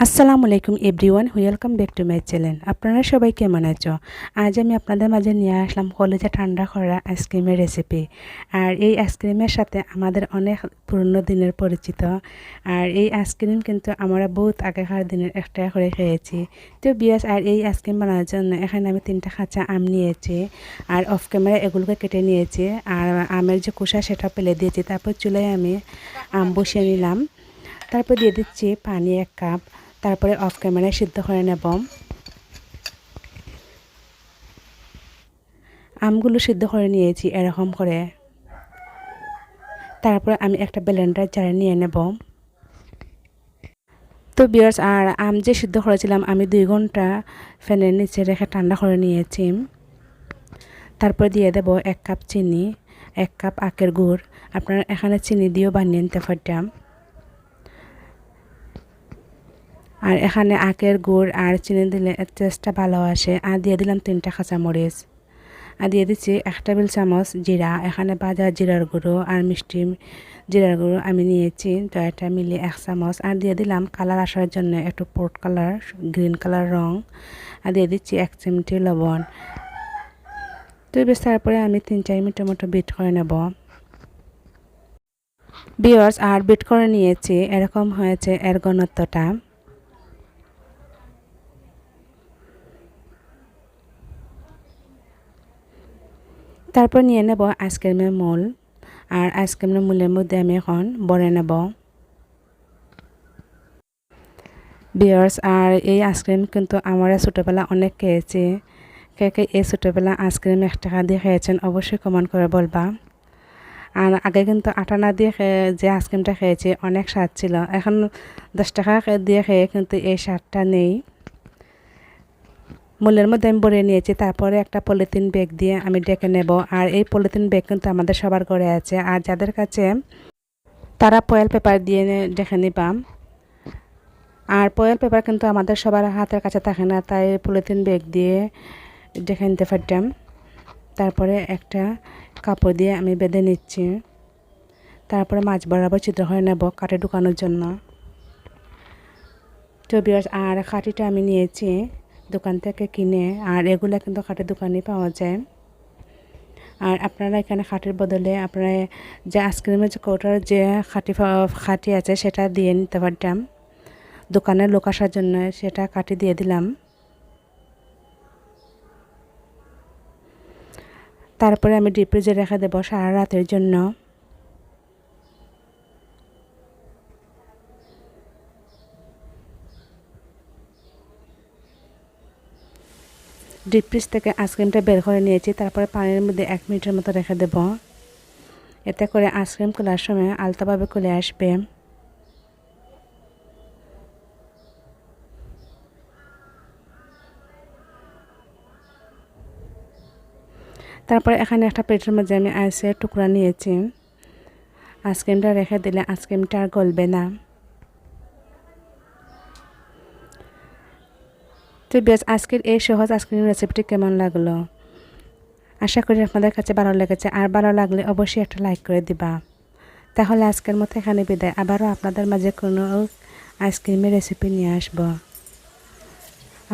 আসসালামু আলাইকুম everyone, welcome back to my channel. আপনারা সবাই কেমন আছো? আজ আমি আপনাদের মাঝে নিয়ে আসলাম কলেজে ঠান্ডা করা আইসক্রিমের রেসিপি। আর এই আইসক্রিমের সাথে আমাদের অনেক পুরনো দিনের পরিচিত। আর এই আইসক্রিম কিন্তু আমরা বহুত আগেকার দিনের একটা করে খেয়েছি। তো বিয়াস, আর এই আইসক্রিম বানানোর জন্য এখানে আমি 3টা কাঁচা আম নিয়েছি। আর অফ ক্যামেরা এগুলোকে কেটে নিয়েছি। আর আমের যে খোসা সেটা ফেলে দিয়েছি। তারপর চুলায় আমি আম বসিয়ে নিলাম। তারপর দিয়ে দিচ্ছি পানি 1 কাপ। তারপরে অফ ক্যামেরায় সিদ্ধ করে নেব। আমগুলো সিদ্ধ করে নিয়েছি এরকম করে। তারপরে আমি একটা ব্লেন্ডার জারে নিয়ে নেব। তো ভিউয়ার্স, আর আম যে সিদ্ধ করেছিলাম আমি 2 ঘন্টা ফ্যানের নিচে রেখে ঠান্ডা করে নিয়েছি। তারপর দিয়ে দেব 1 কাপ চিনি, 1 কাপ আখের গুড়। আপনারা এখানে চিনি দিয়েও বানিয়ে নিতে পারতাম। আর এখানে আখের গুড় আর চিনি দিলে টেস্টটা ভালো আসে। আর দিয়ে দিলাম 3টা কাঁচামরিচ। আর দিয়ে দিচ্ছি 1 টেবিল চামচ জিরা। এখানে ভাজা জিরার গুঁড়ো আর মিষ্টি জিরার গুঁড়ো আমি নিয়েছি, তো এটা মিলিয়ে 1 চামচ। আর দিয়ে দিলাম কালার আসার জন্য একটু পোর্ট কালার, গ্রিন কালার রং। আর দিয়ে দিচ্ছি 1 চিমটি লবণ। তো বেশ, তারপরে আমি 3-4 মিনিটের মতো বিট করে নেব। ভিউয়ার্স, আর বিট করে নিয়েছি, এরকম হয়েছে এর ঘনত্বটা। তারপর নিয়ে নেব আইসক্রিমের মোল। আর আইসক্রিমের মোলের মধ্যে আমি এখন ভরে নেব। ভিউয়ার্স, আর এই আইসক্রিম কিন্তু আমরা ছোটোবেলা অনেক খেয়েছি। কে কে এই ছোটোবেলা আইসক্রিম 1 টাকা দিয়ে খেয়েছেন অবশ্যই কমেন্ট করে বলবা। আর আগে কিন্তু আটা না দিয়ে যে আইসক্রিমটা খেয়েছি অনেক স্বাদ ছিল। এখন 10 টাকা দিয়ে খেয়ে কিন্তু এই স্বাদটা নেই। মোলের মধ্যে আমি ভরে নিয়েছি। তারপরে একটা পলিথিন ব্যাগ দিয়ে আমি ডেকে নেব। আর এই পলিথিন ব্যাগ কিন্তু আমাদের সবার ঘরে আছে। আর যাদের কাছে, তারা ফয়েল পেপার দিয়ে ডেকে নিবা। আর ফয়েল পেপার কিন্তু আমাদের সবার হাতের কাছে থাকে না, তাই পলিথিন ব্যাগ দিয়ে ডেকে নিতে পারতাম। তারপরে একটা কাপড় দিয়ে আমি বেঁধে নিচ্ছি। তারপরে মাছ বরাবর ছিদ্র করে নেব কাঠে ঢুকানোর জন্য। তো ভিউয়ার্স, আর কাঠিটা আমি নিয়েছি দোকান থেকে কিনে। আর এগুলো কিন্তু কাঠের দোকানে পাওয়া যায়। আর আপনারা এখানে খাঁটির বদলে আপনারা যে আইসক্রিমের যে কৌটার যে খাঁটি আছে সেটা দিয়ে নিতে পারতাম। দোকানের লোক আসার জন্য সেটা কাটি দিয়ে দিলাম। তারপরে আমি ডিপ ফ্রিজে রেখে দেবো সারা রাতের জন্য। ডিপ ফ্রিজ থেকে আইসক্রিমটা বের করে নিয়েছি। তারপরে পানির মধ্যে 1 মিনিটের মতো রেখে দেব। এতে করে আইসক্রিম খোলার সময় আলতোভাবে খুলে আসবে। তারপরে এখানে একটা প্লেটের মধ্যে আমি আইসের টুকরা নিয়েছি। আইসক্রিমটা রেখে দিলে আইসক্রিমটা আর গলবে না। তো বেশ, আজকের এই সহজ আইসক্রিম রেসিপিটি কেমন লাগলো? আশা করি আপনাদের কাছে ভালো লেগেছে। আর ভালো লাগলে অবশ্যই একটা লাইক করে দিবা। তাহলে আজকের মতো এখানে বিদায়। আবারও আপনাদের মাঝে কোনো আইসক্রিমের রেসিপি নিয়ে আসবো।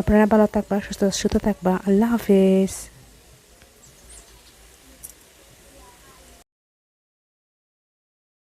আপনারা ভালো থাকবা, সুস্থ থাকবা। আল্লাহ হাফিজ।